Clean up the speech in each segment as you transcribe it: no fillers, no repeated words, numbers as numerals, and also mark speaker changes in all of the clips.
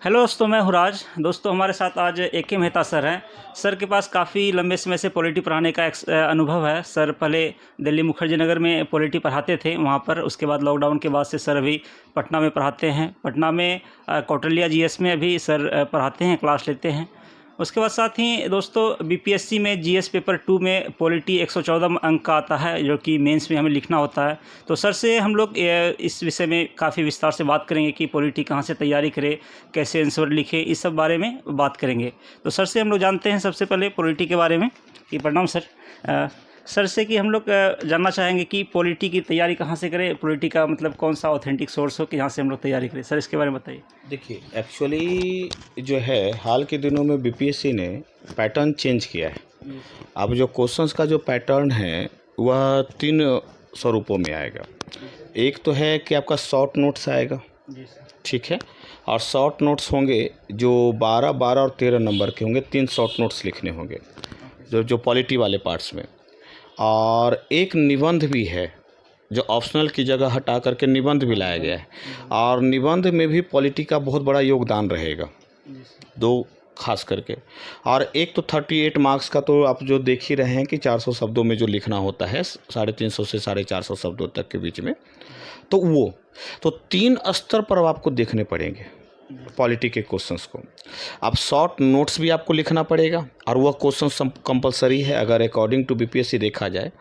Speaker 1: Hello दोस्तों, मैं हूँ राज। दोस्तों, हमारे साथ आज AK मेहता सर हैं। सर के पास काफ़ी लंबे समय से पॉलिटी पढ़ाने का अनुभव है। सर पहले दिल्ली मुखर्जी नगर में पॉलिटी पढ़ाते थे वहाँ पर। उसके बाद लॉकडाउन के बाद से सर अभी पटना में पढ़ाते हैं। पटना में कौटिल्य GS में अभी सर पढ़ाते हैं, क्लास लेते हैं। उसके बाद साथ ही दोस्तों BPSC में GS पेपर 2 में पॉलिटी 114 अंक का आता है, जो कि मेंस में हमें लिखना होता है। तो सर से हम लोग इस विषय में काफ़ी विस्तार से बात करेंगे कि पॉलिटी कहाँ से तैयारी करें, कैसे आंसर लिखें, इस सब बारे में बात करेंगे। तो सर से हम लोग जानते हैं सबसे पहले पॉलिटी के बारे में। कि प्रणाम सर। सर से कि हम लोग जानना चाहेंगे कि पॉलिटी की तैयारी कहाँ से करें, पॉलिटी का मतलब कौन सा ऑथेंटिक सोर्स हो कि यहाँ से हम लोग तैयारी करें। सर इसके बारे में बताइए।
Speaker 2: देखिए, एक्चुअली जो है हाल के दिनों में BPSC ने पैटर्न चेंज किया है। अब जो क्वेश्चंस का जो पैटर्न है वह 3 स्वरूपों में आएगा। एक तो है कि आपका शॉर्ट नोट्स आएगा, ठीक है, और शॉर्ट नोट्स होंगे जो 12, 12 और 13 नंबर के होंगे। 3 शॉर्ट नोट्स लिखने होंगे जो पॉलिटी वाले पार्ट्स में। और एक निबंध भी है जो ऑप्शनल की जगह हटा करके निबंध भी लाया गया है, और निबंध में भी पॉलिटी का बहुत बड़ा योगदान रहेगा, 2 खास करके। और एक तो 38 मार्क्स का तो आप जो देख ही रहे हैं कि 400 शब्दों में जो लिखना होता है, 350 से 450 शब्दों तक के बीच में, तो वो तो 3 स्तर पर अब आपको देखने पड़ेंगे पॉलिटी के क्वेश्चंस को। अब शॉर्ट नोट्स भी आपको लिखना पड़ेगा, और वह क्वेश्चन कंपलसरी है। अगर अकॉर्डिंग टू BPSC देखा जाए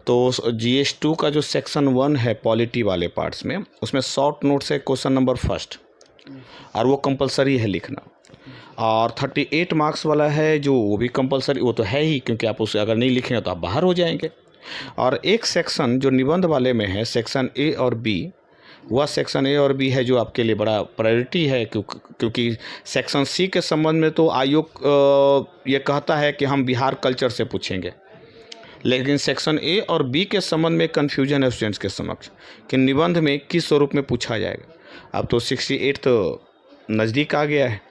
Speaker 2: तो GS2 का जो सेक्शन 1 है पॉलिटी वाले पार्ट्स में, उसमें शॉर्ट नोट्स है क्वेश्चन नंबर 1, और वो कंपलसरी है लिखना। और 38 मार्क्स वाला है जो वो भी कंपलसरी, वो तो है ही, क्योंकि आप उसे अगर नहीं लिखेंगे तो आप बाहर हो जाएंगे। और एक सेक्शन जो निबंध वाले में है, सेक्शन A और B, वह सेक्शन A और B है जो आपके लिए बड़ा प्रायोरिटी है, क्योंकि सेक्शन C के संबंध में तो आयोग ये कहता है कि हम बिहार कल्चर से पूछेंगे, लेकिन सेक्शन A और B के संबंध में कन्फ्यूजन है स्टूडेंट्स के समक्ष कि निबंध में किस स्वरूप में पूछा जाएगा। अब तो 68 तो नज़दीक आ गया है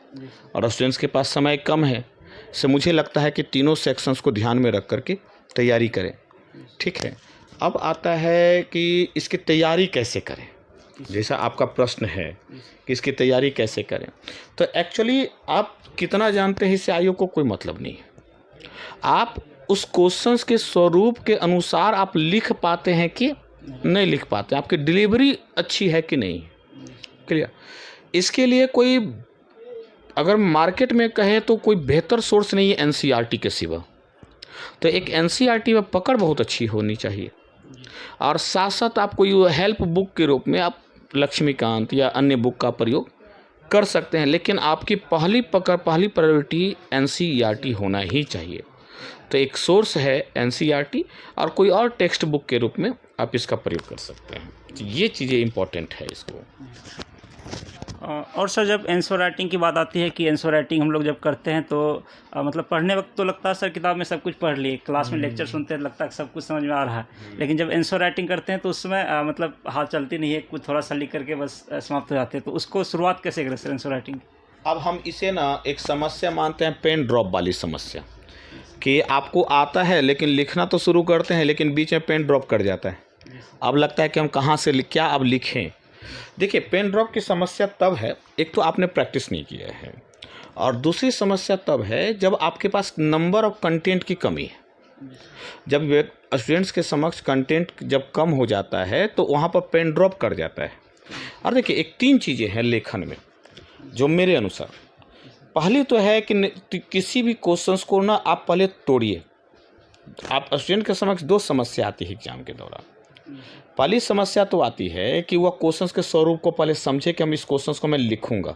Speaker 2: और स्टूडेंट्स के पास समय कम है, से मुझे लगता है कि तीनों सेक्शंस को ध्यान में रख करके तैयारी करें, ठीक है। अब आता है कि इसकी तैयारी कैसे करें, जैसा आपका प्रश्न है कि इसकी तैयारी कैसे करें। तो एक्चुअली आप कितना जानते हैं इससे आयोग को कोई मतलब नहीं है। आप उस क्वेश्चंस के स्वरूप के अनुसार आप लिख पाते हैं कि नहीं लिख पाते, आपकी डिलीवरी अच्छी है कि नहीं, क्लियर। इसके लिए कोई अगर मार्केट में कहें तो कोई बेहतर सोर्स नहीं है NCERT के सिवा। तो एक NCERT में पकड़ बहुत अच्छी होनी चाहिए, और साथ साथ आप कोई हेल्प बुक के रूप में आप लक्ष्मीकांत या अन्य बुक का प्रयोग कर सकते हैं, लेकिन आपकी पहली पकड़, पहली प्रायोरिटी NCERT होना ही चाहिए। तो एक सोर्स है NCERT, और कोई और टेक्स्ट बुक के रूप में आप इसका प्रयोग कर सकते हैं। तो ये चीज़ें इंपॉर्टेंट है इसको।
Speaker 1: और सर, जब आंसर राइटिंग की बात आती है कि आंसर राइटिंग हम लोग जब करते हैं तो मतलब पढ़ने वक्त तो लगता है सर किताब में सब कुछ पढ़ लिए, क्लास में लेक्चर सुनते हैं लगता है कि सब कुछ समझ में आ रहा है, लेकिन जब आंसर राइटिंग करते हैं तो उसमें मतलब हाथ चलती नहीं है, कुछ थोड़ा सा लिख करके बस समाप्त हो जाते हैं। तो उसको शुरुआत कैसे करें सर आंसर राइटिंग?
Speaker 2: अब हम इसे ना एक समस्या मानते हैं, पेन ड्रॉप वाली समस्या, कि आपको आता है लेकिन लिखना तो शुरू करते हैं, लेकिन बीच में पेन ड्रॉप कर जाता है। अब लगता है कि हम कहाँ से क्या अब लिखें। देखिए, पेन ड्रॉप की समस्या तब है, एक तो आपने प्रैक्टिस नहीं किया है, और दूसरी समस्या तब है जब आपके पास नंबर और कंटेंट की कमी है। जब स्टूडेंट्स के समक्ष कंटेंट जब कम हो जाता है तो वहाँ पर पेन ड्रॉप कर जाता है। और देखिए, एक 3 चीज़ें हैं लेखन में जो मेरे अनुसार, पहली तो है कि किसी भी क्वेश्चंस को ना आप पहले तोड़िए। आप स्टूडेंट के समक्ष 2 समस्या आती है एग्जाम के दौरान। पहली समस्या तो आती है कि वह क्वेश्चंस के स्वरूप को पहले समझे कि हम इस क्वेश्चंस को मैं लिखूंगा,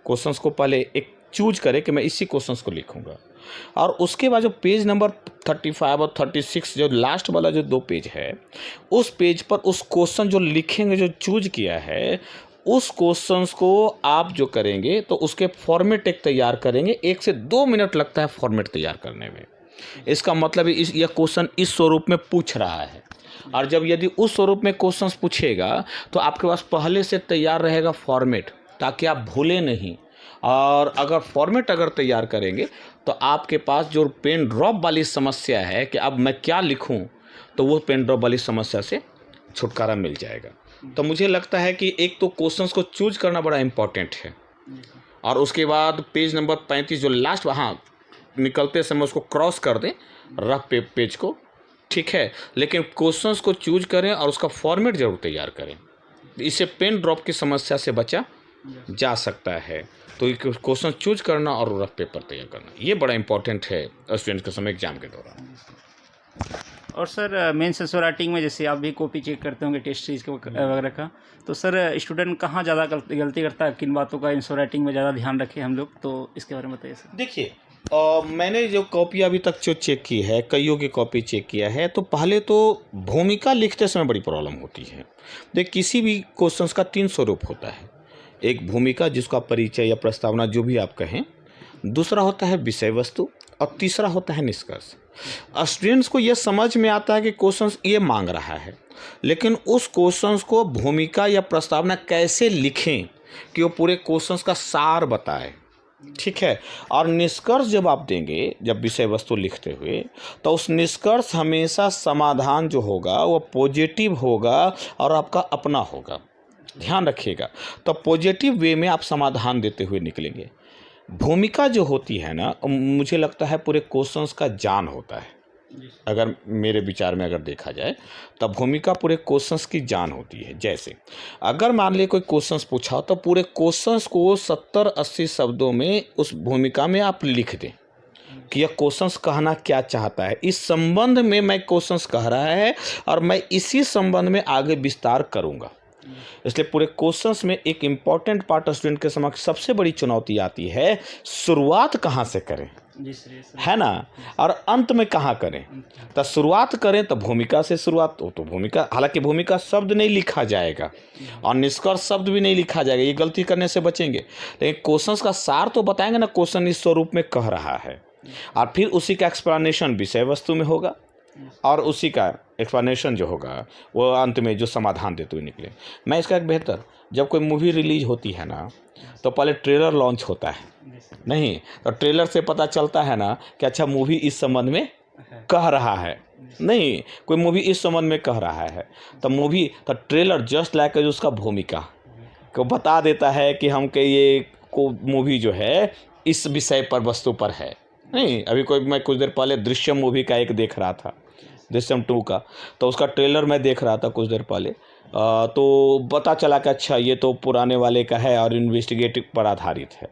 Speaker 2: क्वेश्चंस को पहले एक चूज करे कि मैं इसी क्वेश्चंस को लिखूंगा। और उसके बाद जो पेज नंबर 35 और 36, जो लास्ट वाला जो 2 पेज है, उस पेज पर उस क्वेश्चन जो लिखेंगे, जो चूज किया है, उस क्वेश्चंस को आप जो करेंगे तो उसके फॉर्मेट एक तैयार करेंगे। 1 से 2 मिनट लगता है फॉर्मेट तैयार करने में। इसका मतलब यह क्वेश्चन इस स्वरूप में पूछ रहा है, और जब यदि उस स्वरूप में क्वेश्चंस पूछेगा तो आपके पास पहले से तैयार रहेगा फॉर्मेट, ताकि आप भूलें नहीं। और अगर फॉर्मेट अगर तैयार करेंगे तो आपके पास जो पेन ड्रॉप वाली समस्या है कि अब मैं क्या लिखूं, तो वो पेन ड्रॉप वाली समस्या से छुटकारा मिल जाएगा। तो मुझे लगता है कि एक तो क्वेश्चंस को चूज करना बड़ा इम्पॉर्टेंट है, और उसके बाद पेज नंबर 35 जो लास्ट वहाँ निकलते समय उसको क्रॉस कर दें, रफ पेज को, ठीक है। लेकिन क्वेश्चंस को चूज करें और उसका फॉर्मेट जरूर तैयार करें, इससे पेन ड्रॉप की समस्या से बचा जा सकता है। तो क्वेश्चन चूज करना और रफ पेपर तैयार करना ये बड़ा इंपॉर्टेंट है स्टूडेंट के समय एग्जाम के दौरान।
Speaker 1: और सर मेंस एंसर राइटिंग में जैसे आप भी कॉपी चेक करते होंगे टेस्ट सीरीज के वगैरह का, तो सर स्टूडेंट कहाँ ज़्यादा गलती करता है, किन बातों का आंसर राइटिंग में ज़्यादा ध्यान रखें हम लोग, तो इसके बारे में बताइए सर।
Speaker 2: देखिए मैंने जो कॉपी अभी तक जो चेक की है, कईयों की कॉपी चेक किया है, तो पहले तो भूमिका लिखते समय बड़ी प्रॉब्लम होती है। देख किसी भी क्वेश्चंस का 3 स्वरूप होता है। एक भूमिका जिसका परिचय या प्रस्तावना जो भी आप कहें, दूसरा होता है विषय वस्तु और तीसरा होता है निष्कर्ष। स्टूडेंट्स को यह समझ में आता है कि क्वेश्चंस ये मांग रहा है, लेकिन उस क्वेश्चंस को भूमिका या प्रस्तावना कैसे लिखें कि वो पूरे क्वेश्चंस का सार बताए, ठीक है। और निष्कर्ष जब आप देंगे, जब विषय वस्तु लिखते हुए, तो उस निष्कर्ष हमेशा समाधान जो होगा वो पॉजिटिव होगा और आपका अपना होगा, ध्यान रखिएगा। तो पॉजिटिव वे में आप समाधान देते हुए निकलेंगे। भूमिका जो होती है ना, मुझे लगता है पूरे क्वेश्चंस का जान होता है। अगर मेरे विचार में अगर देखा जाए तब भूमिका पूरे क्वेश्चंस की जान होती है। जैसे अगर मान लीजिए कोई क्वेश्चंस पूछा तो पूरे क्वेश्चंस को 70-80 शब्दों में उस भूमिका में आप लिख दें कि यह क्वेश्चंस कहना क्या चाहता है, इस संबंध में मैं क्वेश्चंस कह रहा है और मैं इसी संबंध में आगे विस्तार करूँगा। इसलिए पूरे क्वेश्चंस में एक इम्पॉर्टेंट पार्ट स्टूडेंट के समक्ष सबसे बड़ी चुनौती आती है, शुरुआत कहाँ से करें, है ना, और अंत में कहाँ करें। तो शुरुआत करें तो भूमिका से शुरुआत हो, तो भूमिका, हालांकि भूमिका शब्द नहीं लिखा जाएगा और निष्कर्ष शब्द भी नहीं लिखा जाएगा, ये गलती करने से बचेंगे। लेकिन क्वेश्चंस का सार तो बताएंगे ना, क्वेश्चन इस स्वरूप में कह रहा है, और फिर उसी का एक्सप्लेनेशन विषय वस्तु में होगा और उसी का एक्सप्लेनेशन जो होगा वो अंत में जो समाधान देते हुए निकले। मैं इसका एक बेहतर, जब कोई मूवी रिलीज होती है ना तो पहले ट्रेलर लॉन्च होता है, नहीं तो ट्रेलर से पता चलता है ना कि अच्छा मूवी इस संबंध में कह रहा है, नहीं कोई मूवी इस संबंध में कह रहा है, तो मूवी तो ट्रेलर जस्ट लाइक उसका भूमिका को बता देता है कि हम के ये को मूवी जो है इस विषय पर, वस्तु पर है। नहीं अभी मैं कुछ देर पहले दृश्यम मूवी का एक देख रहा था, दृश्यम 2 का, तो उसका ट्रेलर मैं देख रहा था कुछ देर पहले, तो पता चला कि अच्छा ये तो पुराने वाले का है और इन्वेस्टिगेटिव पर आधारित है।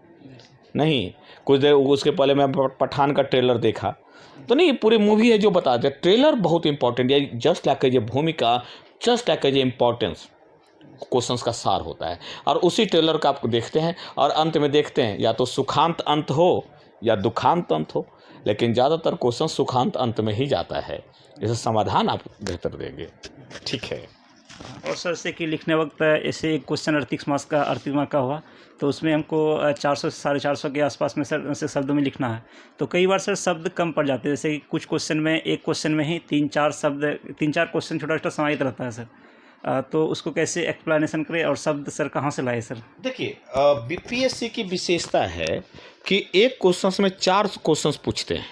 Speaker 2: नहीं कुछ देर उसके पहले मैं पठान का ट्रेलर देखा, तो नहीं पूरी मूवी है जो बताते हैं। ट्रेलर बहुत इंपॉर्टेंट है, जस्ट लाइक ये भूमिका, जस्ट लाइक ये इम्पोर्टेंस क्वेश्चंस का सार होता है। और उसी ट्रेलर का आप देखते हैं और अंत में देखते हैं या तो सुखांत अंत हो या दुखांत अंत हो, लेकिन ज़्यादातर क्वेश्चन सुखांत अंत में ही जाता है, इसे समाधान आप बेहतर देंगे, ठीक है।
Speaker 1: और सर से कि लिखने वक्त ऐसे एक क्वेश्चन 38 मार्क्स का हुआ, तो उसमें हमको 400 से 450 के आसपास में सर से शब्दों में लिखना है, तो कई बार सर शब्द कम पड़ जाते हैं, जैसे कि कुछ क्वेश्चन में, एक क्वेश्चन में ही 3-4 शब्द, 3-4 क्वेश्चन छोटा छोटा समाहित रहता है सर, तो उसको कैसे एक्सप्लेनेशन करें और शब्द सर कहाँ से लाए सर।
Speaker 2: देखिए बीपीएससी की विशेषता है कि एक क्वेश्चन में 4 क्वेश्चन पूछते हैं,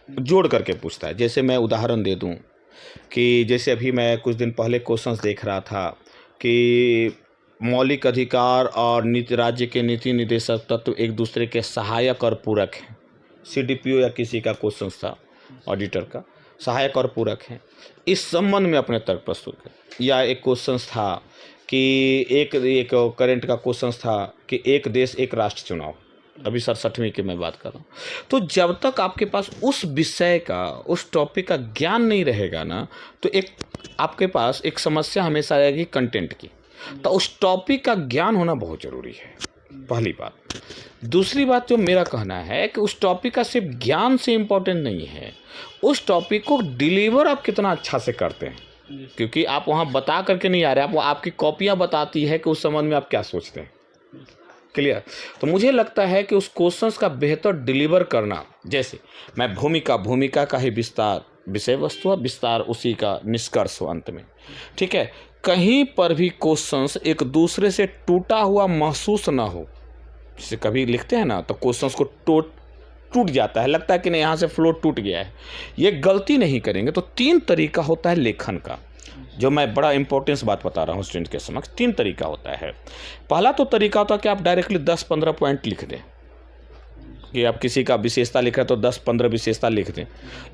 Speaker 2: जोड़ करके पूछता है। जैसे मैं उदाहरण दे दूं कि जैसे अभी मैं कुछ दिन पहले क्वेश्चंस देख रहा था कि मौलिक अधिकार और नीति, राज्य के नीति निर्देशक तत्व एक दूसरे के सहायक और पूरक हैं। सीडीपीओ या किसी का क्वेश्चन था, ऑडिटर का, सहायक और पूरक हैं, इस संबंध में अपने तर्क प्रस्तुत करें। या एक क्वेश्चन था कि एक करंट का क्वेश्चन था कि एक देश एक राष्ट्र चुनाव, अभी 67वीं की मैं बात कर रहा हूँ। तो जब तक आपके पास उस विषय का, उस टॉपिक का ज्ञान नहीं रहेगा ना, तो एक आपके पास एक समस्या हमेशा आएगी कंटेंट की। तो उस टॉपिक का ज्ञान होना बहुत ज़रूरी है, पहली बात। दूसरी बात जो मेरा कहना है कि उस टॉपिक का सिर्फ ज्ञान से इम्पोर्टेंट नहीं है, उस टॉपिक को डिलीवर आप कितना अच्छा से करते हैं, क्योंकि आप वहाँ बता करके नहीं आ रहे, आप आपकी कॉपियाँ बताती है कि उस संबंध में आप क्या सोचते हैं। क्लियर। तो मुझे लगता है कि उस क्वेश्चंस का बेहतर डिलीवर करना, जैसे मैं भूमिका का ही विस्तार विषय वस्तु है, विस्तार उसी का निष्कर्ष हो अंत में, ठीक है। कहीं पर भी क्वेश्चंस एक दूसरे से टूटा हुआ महसूस ना हो। जैसे कभी लिखते हैं ना तो क्वेश्चंस को टूट जाता है, लगता है कि नहीं यहाँ से फ्लो टूट गया है, ये गलती नहीं करेंगे। तो 3 तरीका होता है लेखन का। जो मैं बड़ा इंपॉर्टेंस बात बता रहा हूँ स्टूडेंट के समक्ष, 3 तरीका होता है। पहला तो तरीका होता है कि आप डायरेक्टली 10-15 पॉइंट लिख दें, कि आप किसी का विशेषता लिख रहे हैं तो 10-15 विशेषता लिख दें,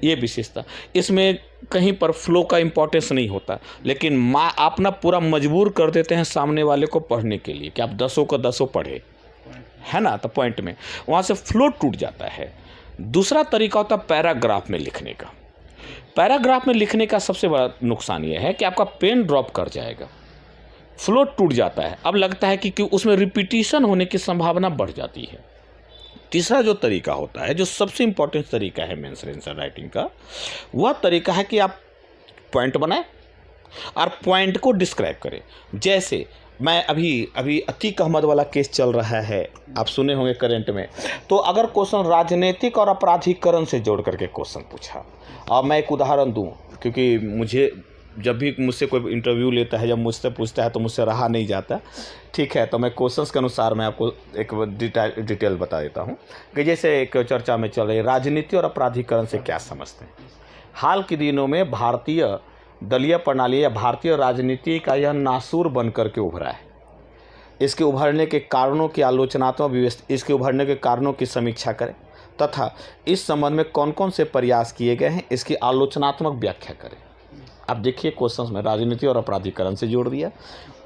Speaker 2: ये विशेषता। इसमें कहीं पर फ्लो का इंपॉर्टेंस नहीं होता, लेकिन आप ना पूरा मजबूर कर देते हैं सामने वाले को पढ़ने के लिए कि आप 10 को 10 पढ़े, है ना, तो पॉइंट में वहाँ से फ्लो टूट जाता है। दूसरा तरीका होता है पैराग्राफ में लिखने का। पैराग्राफ में लिखने का सबसे बड़ा नुकसान ये है कि आपका पेन ड्रॉप कर जाएगा, फ्लो टूट जाता है, अब लगता है कि उसमें रिपीटिशन होने की संभावना बढ़ जाती है। तीसरा जो तरीका होता है, जो सबसे इम्पोर्टेंट तरीका है मेंस आंसर राइटिंग का, वह तरीका है कि आप पॉइंट बनाएं और पॉइंट को डिस्क्राइब करें। जैसे मैं अभी अतीक अहमद वाला केस चल रहा है, आप सुने होंगे करंट में, तो अगर क्वेश्चन राजनीतिक और आपराधिकरण से जोड़ करके क्वेश्चन पूछा, और मैं एक उदाहरण दूं, क्योंकि मुझे जब भी मुझसे कोई इंटरव्यू लेता है, जब मुझसे पूछता है तो मुझसे रहा नहीं जाता, ठीक है, तो मैं क्वेश्चंस के अनुसार मैं आपको एक डिटेल बता देता हूं कि जैसे एक चर्चा में चल रही राजनीति और अपराधीकरण से क्या समझते हैं। हाल के दिनों में भारतीय दलीय प्रणाली या भारतीय राजनीति का यह नासूर बन करके उभरा है। इसके उभरने के कारणों की आलोचनात्मक इसके उभरने के कारणों की समीक्षा करें तथा इस संबंध में कौन कौन से प्रयास किए गए हैं इसकी आलोचनात्मक व्याख्या करें। आप देखिए क्वेश्चंस में राजनीति और अपराधीकरण से जोड़ दिया,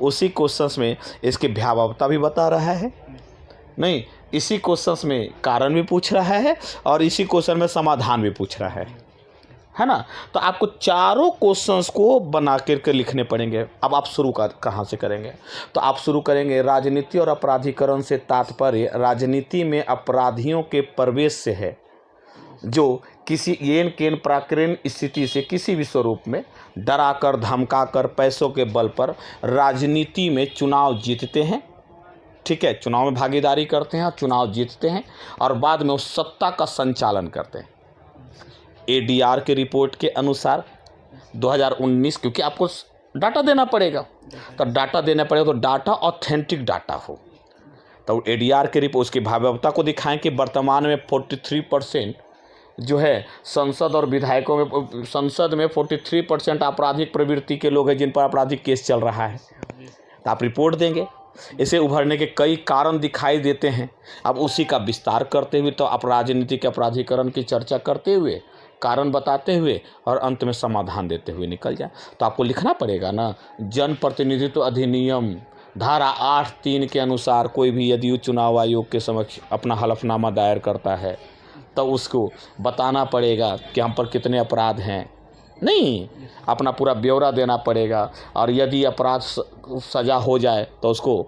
Speaker 2: उसी क्वेश्चंस में इसकी भयावहता भी बता रहा है, नहीं इसी क्वेश्चंस में कारण भी पूछ रहा है और इसी क्वेश्चन में समाधान भी पूछ रहा है ना। तो आपको चारों क्वेश्चंस को बना करके लिखने पड़ेंगे। अब आप शुरू कहाँ से करेंगे, तो आप शुरू करेंगे राजनीति और अपराधीकरण से तात्पर्य राजनीति में अपराधियों के प्रवेश से है, जो किसी येन केन प्राकृतिक स्थिति से किसी भी स्वरूप में डराकर धमकाकर पैसों के बल पर राजनीति में चुनाव जीतते हैं, ठीक है, चुनाव में भागीदारी करते हैं, चुनाव जीतते हैं और बाद में उस सत्ता का संचालन करते हैं। ADR के रिपोर्ट के अनुसार 2019, क्योंकि आपको डाटा देना पड़ेगा, तो डाटा देना पड़ेगा तो डाटा ऑथेंटिक डाटा हो, तो ADR के रिपोर्ट उसकी भयावहता को दिखाएं कि वर्तमान में 43% जो है संसद और विधायकों में, संसद में 43% आपराधिक प्रवृत्ति के लोग हैं जिन पर आपराधिक केस चल रहा है, तो आप रिपोर्ट देंगे। इसे उभरने के कई कारण दिखाई देते हैं। अब उसी का विस्तार करते हुए, तो आप राजनीतिक अपराधीकरण की चर्चा करते हुए, कारण बताते हुए और अंत में समाधान देते हुए निकल जाए। तो आपको लिखना पड़ेगा ना, जनप्रतिनिधित्व अधिनियम धारा 8(3) के अनुसार कोई भी यदि चुनाव आयोग के समक्ष अपना हलफनामा दायर करता है तो उसको बताना पड़ेगा कि हम पर कितने अपराध हैं, नहीं अपना पूरा ब्यौरा देना पड़ेगा, और यदि अपराध सज़ा हो जाए तो उसको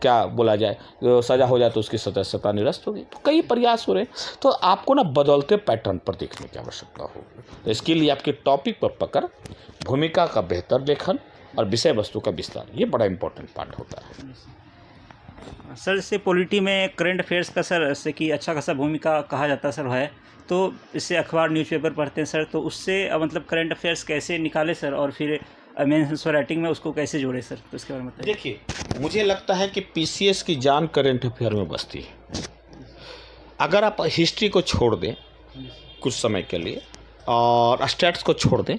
Speaker 2: क्या बोला जाए, सज़ा हो जाए तो उसकी सदस्यता निरस्त होगी। तो कई प्रयास हो रहे हैं, तो आपको ना बदलते पैटर्न पर देखने की आवश्यकता होगी। तो इसके लिए आपके टॉपिक पर पकड़, भूमिका का बेहतर लेखन और विषय वस्तु का विस्तार, ये बड़ा इंपॉर्टेंट पार्ट होता है।
Speaker 1: सर इससे पॉलिटी में करंट अफेयर्स का सर इससे कि अच्छा खासा भूमिका कहा जाता सर है, तो इससे अखबार न्यूज़पेपर पढ़ते हैं सर, तो उससे मतलब करंट अफेयर्स कैसे निकाले सर और फिर मेंस आंसर राइटिंग में उसको कैसे जोड़े सर, तो इसके बारे में बताइए।
Speaker 2: देखिए, मुझे लगता है कि PCS की जान करंट अफेयर में बसती है। अगर आप हिस्ट्री को छोड़ दें कुछ समय के लिए और स्टैट्स को छोड़ दें,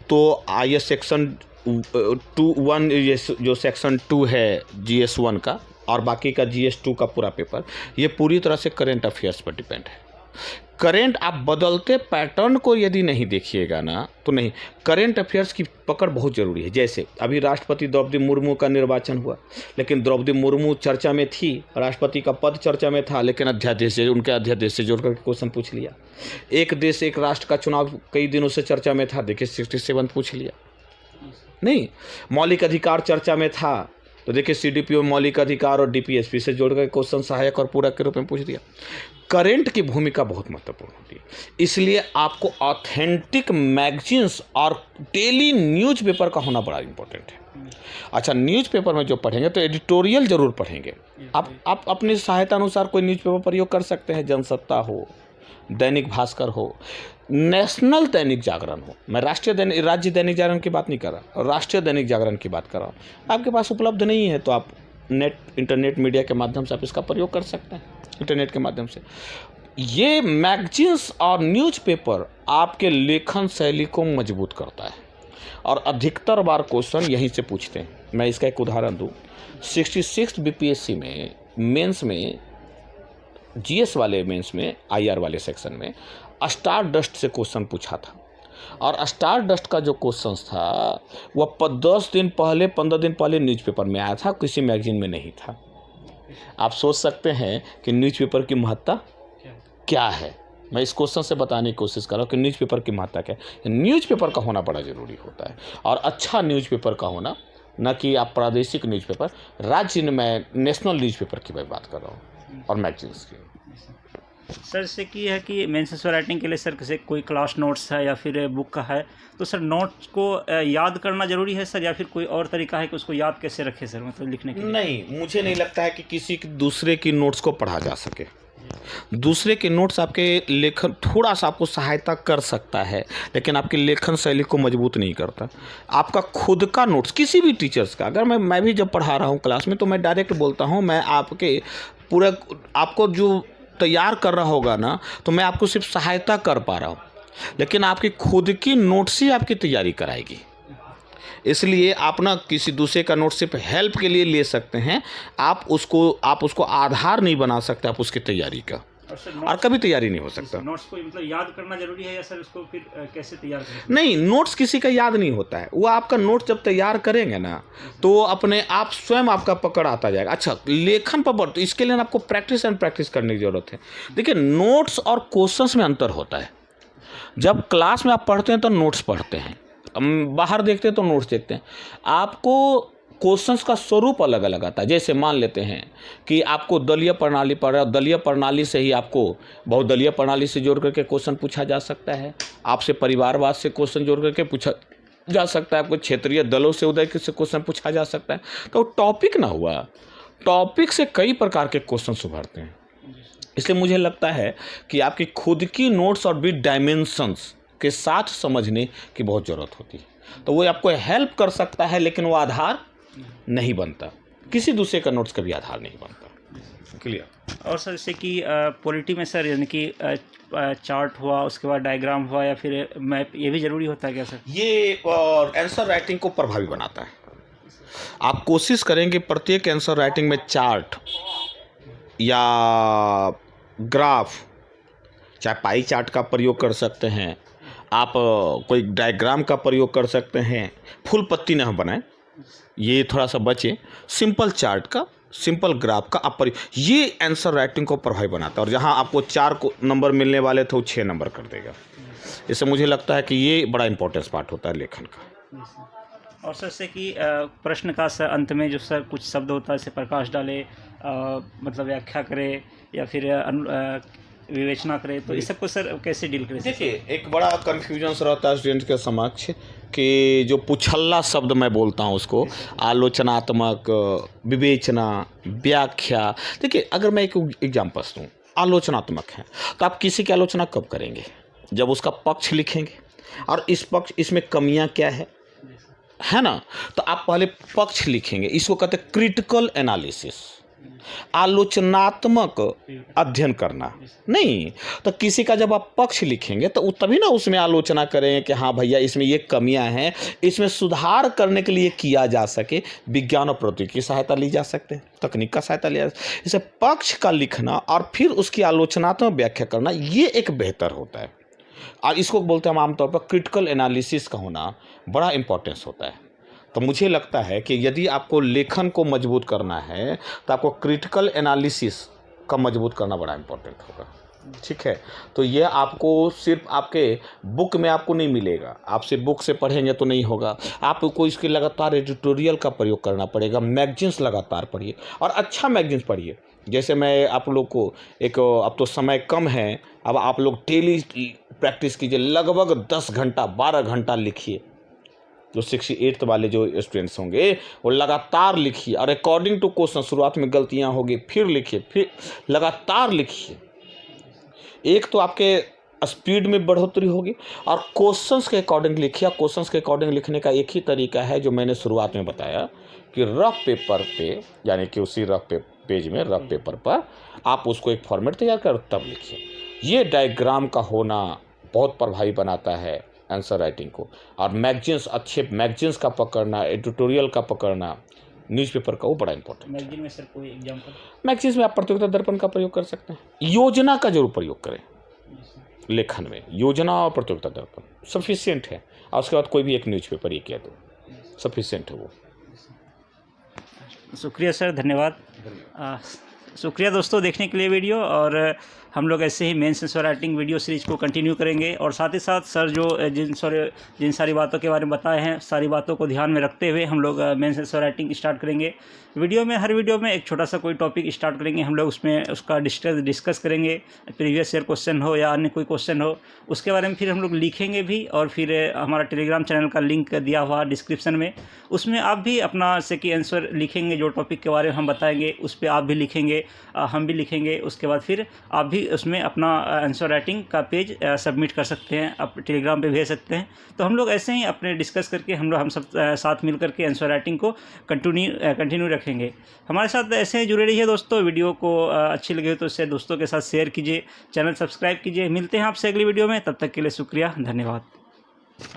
Speaker 2: तो ये सेक्शन 2(1) ये जो सेक्शन 2 है GS1 का और बाकी का GS2 का पूरा पेपर, ये पूरी तरह से करंट अफेयर्स पर डिपेंड है। करंट आप बदलते पैटर्न को यदि नहीं देखिएगा ना, तो नहीं, करंट अफेयर्स की पकड़ बहुत ज़रूरी है। जैसे अभी राष्ट्रपति द्रौपदी मुर्मू का निर्वाचन हुआ, लेकिन द्रौपदी मुर्मू चर्चा में थी, राष्ट्रपति का पद चर्चा में था, लेकिन अध्यादेश से, उनके अध्यादेश से जोड़ करके क्वेश्चन पूछ लिया। एक देश एक राष्ट्र का चुनाव कई दिनों से चर्चा में था, देखिए 67 पूछ लिया। नहीं, मौलिक अधिकार चर्चा में था, तो देखिए CDPO मौलिक अधिकार और DPSP से जोड़कर क्वेश्चन सहायक और पूरक के रूप में पूछ दिया। करंट की भूमिका बहुत महत्वपूर्ण होती है, इसलिए आपको ऑथेंटिक मैगजीन्स और डेली न्यूज़पेपर का होना बड़ा इंपॉर्टेंट है। अच्छा, न्यूज़पेपर में जो पढ़ेंगे तो एडिटोरियल ज़रूर पढ़ेंगे। आप अपनी सहायता अनुसार कोई न्यूज़पेपर प्रयोग कर सकते हैं, जनसत्ता हो, दैनिक भास्कर हो, नेशनल दैनिक जागरण हो। मैं राज्य दैनिक जागरण की बात नहीं कर रहा, राष्ट्रीय दैनिक जागरण की बात कर रहा हूँ। आपके पास उपलब्ध नहीं है तो आप इंटरनेट मीडिया के माध्यम से आप इसका प्रयोग कर सकते हैं, इंटरनेट के माध्यम से। ये मैगजीन्स और न्यूज़पेपर आपके लेखन शैली को मजबूत करता है। और अधिकतर बार क्वेश्चन यहीं से पूछते हैं। मैं इसका एक उदाहरण दूँ, 66 बीपीएससी में मेंस में, जीएस वाले मेंस में, आईआर वाले सेक्शन में स्टार डस्ट से क्वेश्चन पूछा था। और स्टार डस्ट का जो क्वेश्चन था वह 10 दिन पहले, 15 दिन पहले न्यूज़पेपर में आया था, किसी मैगजीन में नहीं था। आप सोच सकते हैं कि न्यूज़पेपर की महत्ता क्या है। मैं इस क्वेश्चन से बताने की कोशिश कर रहा हूँ कि न्यूज़पेपर की महत्ता क्या है। न्यूज़पेपर का होना बड़ा ज़रूरी होता है, और अच्छा न्यूज़पेपर का होना, न कि आप प्रादेशिक न्यूज़पेपर, राज्य में नेशनल न्यूज़पेपर की मैं बात कर रहा हूँ, और मैगजीन्स की।
Speaker 1: सर जैसे कि है कि मेंस राइटिंग के लिए सर जैसे कोई क्लास नोट्स है या फिर बुक का है, तो सर नोट्स को याद करना ज़रूरी है सर, या फिर कोई और तरीका है कि उसको याद कैसे रखें सर, मतलब लिखने के लिए?
Speaker 2: नहीं, मुझे नहीं लगता है कि किसी दूसरे की नोट्स को पढ़ा जा सके। दूसरे के नोट्स आपके लेखन थोड़ा सा आपको सहायता कर सकता है, लेकिन आपकी लेखन शैली को मजबूत नहीं करता। आपका खुद का नोट्स किसी भी टीचर्स का, अगर मैं भी जब पढ़ा रहा हूँ क्लास में, तो मैं डायरेक्ट बोलता हूँ, मैं आपके पूरा आपको जो तैयार कर रहा होगा ना, तो मैं आपको सिर्फ सहायता कर पा रहा हूँ, लेकिन आपकी खुद की नोट्स ही आपकी तैयारी कराएगी। इसलिए आप ना किसी दूसरे का नोट सिर्फ हेल्प के लिए ले सकते हैं, आप उसको आधार नहीं बना सकते आप उसकी तैयारी का, और कभी तैयारी नहीं हो सकता।
Speaker 1: नोट्स को मतलब याद करना जरूरी है या सर उसको फिर कैसे तैयार करें?
Speaker 2: नहीं, नोट्स किसी का याद नहीं होता है। वो आपका नोट जब तैयार करेंगे ना, तो अपने आप स्वयं आपका पकड़ आता जाएगा। अच्छा, लेखन पर तो इसके लिए आपको प्रैक्टिस करने की जरूरत है। देखिए, नोट्स और क्वेश्चंस में अंतर होता है। जब क्लास में आप पढ़ते हैं तो नोट्स पढ़ते हैं, बाहर देखते हैं तो नोट्स देखते हैं। आपको क्वेश्चंस का स्वरूप अलग अलग आता है। जैसे मान लेते हैं कि आपको दलीय प्रणाली पढ़ रहा है, दलीय प्रणाली से ही आपको बहुदलीय प्रणाली से जोड़ करके क्वेश्चन पूछा जा सकता है, आपसे परिवारवाद से क्वेश्चन जोड़ करके पूछा जा सकता है, आपको क्षेत्रीय दलों से उदय से क्वेश्चन पूछा जा सकता है। तो टॉपिक ना हुआ, टॉपिक से कई प्रकार के क्वेश्चन उभरते हैं। इसलिए मुझे लगता है कि आपकी खुद की नोट्स और विद डायमेंशंस के साथ समझने की बहुत ज़रूरत होती है। तो वो आपको हेल्प कर सकता है, लेकिन वो आधार नहीं बनता। किसी दूसरे का नोट्स कभी आधार नहीं बनता। क्लियर?
Speaker 1: और सर जैसे कि पॉलिटी में सर यानी कि चार्ट हुआ, उसके बाद डायग्राम हुआ, या फिर मैप, ये भी ज़रूरी होता है क्या सर?
Speaker 2: ये और आंसर राइटिंग को प्रभावी बनाता है। आप कोशिश करेंगे प्रत्येक आंसर राइटिंग में चार्ट या ग्राफ, चाहे पाई चार्ट का प्रयोग कर सकते हैं, आप कोई डायग्राम का प्रयोग कर सकते हैं। फुल पत्ती ना बनाएं, ये थोड़ा सा बचे। सिंपल चार्ट का, सिंपल ग्राफ का आप ये आंसर राइटिंग को प्रभावी बनाता है, और जहां आपको 4 नंबर मिलने वाले थे वो 6 नंबर कर देगा। इससे मुझे लगता है कि ये बड़ा इंपॉर्टेंस पार्ट होता है लेखन का।
Speaker 1: और सर से कि प्रश्न का सर अंत में जो सर कुछ शब्द होता है, जैसे प्रकाश डाले, मतलब व्याख्या करे या फिर विवेचना करे, तो इस सबको सर कैसे डील करें?
Speaker 2: देखिए, एक बड़ा कन्फ्यूजन्स रहता है स्टूडेंट के समक्ष कि जो पुछल्ला शब्द मैं बोलता हूँ उसको आलोचनात्मक, विवेचना, व्याख्या। देखिए, अगर मैं एक एग्जाम्पल दूँ, आलोचनात्मक है तो आप किसी की आलोचना कब करेंगे? जब उसका पक्ष लिखेंगे, और इसमें कमियां क्या है ना, तो आप पहले पक्ष लिखेंगे। इसको कहते हैं क्रिटिकल एनालिसिस, आलोचनात्मक अध्ययन करना। नहीं तो किसी का जब आप पक्ष लिखेंगे तो तभी ना उसमें आलोचना करेंगे कि हाँ भैया, इसमें ये कमियां हैं, इसमें सुधार करने के लिए किया जा सके। विज्ञान और प्रौद्योगिकी की सहायता ली जा सकते हैं, तकनीक का सहायता लिया जा सकता है। इसे पक्ष का लिखना और फिर उसकी आलोचनात्मक व्याख्या करना, ये एक बेहतर होता है, और इसको बोलते हैं हम आमतौर पर क्रिटिकल एनालिसिस का होना बड़ा इंपॉर्टेंस होता है। तो मुझे लगता है कि यदि आपको लेखन को मजबूत करना है तो आपको क्रिटिकल एनालिसिस का मजबूत करना बड़ा इंपॉर्टेंट होगा। ठीक है, तो ये आपको सिर्फ आपके बुक में आपको नहीं मिलेगा, आप सिर्फ बुक से पढ़ेंगे तो नहीं होगा, आपको इसके लगातार एडिटोरियल का प्रयोग करना पड़ेगा। मैगजीन्स लगातार पढ़िए, और अच्छा मैगजीन्स पढ़िए। जैसे मैं आप लोग को अब तो समय कम है, अब आप लोग डेली प्रैक्टिस कीजिए, लगभग 10 घंटा 12 घंटा लिखिए। जो 68th वाले जो स्टूडेंट्स होंगे वो लगातार लिखिए, और अकॉर्डिंग टू क्वेश्चन, शुरुआत में गलतियां होगी, फिर लिखिए, फिर लगातार लिखिए। एक तो आपके स्पीड में बढ़ोतरी होगी, और क्वेश्चंस के अकॉर्डिंग लिखिए। क्वेश्चंस के अकॉर्डिंग लिखने का एक ही तरीका है जो मैंने शुरुआत में बताया कि रफ पेपर पे, यानी कि उसी पेज में, रफ पेपर पर आप उसको एक फॉर्मेट तैयार कर तब लिखिए। ये डायग्राम का होना बहुत प्रभावी बनाता है
Speaker 3: आंसर राइटिंग को। और मैगजीन्स, अच्छे मैगजीन्स का पकड़ना, एडिटोरियल का पकड़ना, न्यूज़पेपर का, वो बड़ा इंपॉर्टेंट है।
Speaker 1: मैगजीन में सर कोई एग्जाम्पल?
Speaker 3: मैगजीन्स में आप प्रतियोगिता दर्पण का प्रयोग कर सकते हैं। योजना का जरूर प्रयोग करें लेखन में, योजना और प्रतियोगिता दर्पण सफिशिएंट है। और उसके बाद कोई भी एक न्यूज़पेपर एक या दो सफिशिएंट है वो।
Speaker 1: शुक्रिया सर, धन्यवाद। शुक्रिया दोस्तों देखने के लिए वीडियो, और हम लोग ऐसे ही mains answer writing video series को कंटिन्यू करेंगे। और साथ ही साथ सर जो जिन सारी बातों के बारे में बताए हैं, सारी बातों को ध्यान में रखते हुए हम लोग मेंस आंसर राइटिंग स्टार्ट करेंगे। हर वीडियो में एक छोटा सा कोई टॉपिक स्टार्ट करेंगे हम लोग, उसमें उसका डिस्कस करेंगे। प्रीवियस ईयर क्वेश्चन हो या अन्य कोई क्वेश्चन हो, उसके बारे में फिर हम लोग लिखेंगे भी। और फिर हमारा टेलीग्राम चैनल का लिंक दिया हुआ डिस्क्रिप्शन में, उसमें आप भी अपना सेकी आंसर लिखेंगे। जो टॉपिक के बारे में हम बताएंगे उस पर आप भी लिखेंगे, हम भी लिखेंगे। उसके बाद फिर आप भी उसमें अपना आंसर राइटिंग का पेज सबमिट कर सकते हैं, आप टेलीग्राम पे भेज सकते हैं। तो हम लोग ऐसे ही अपने डिस्कस करके हम सब साथ मिल करके आंसर राइटिंग को कंटिन्यू रखेंगे। हमारे साथ ऐसे ही जुड़े रहिए दोस्तों। वीडियो को अच्छी लगे तो इसे दोस्तों के साथ शेयर कीजिए, चैनल सब्सक्राइब कीजिए। मिलते हैं आपसे अगली वीडियो में, तब तक के लिए शुक्रिया, धन्यवाद।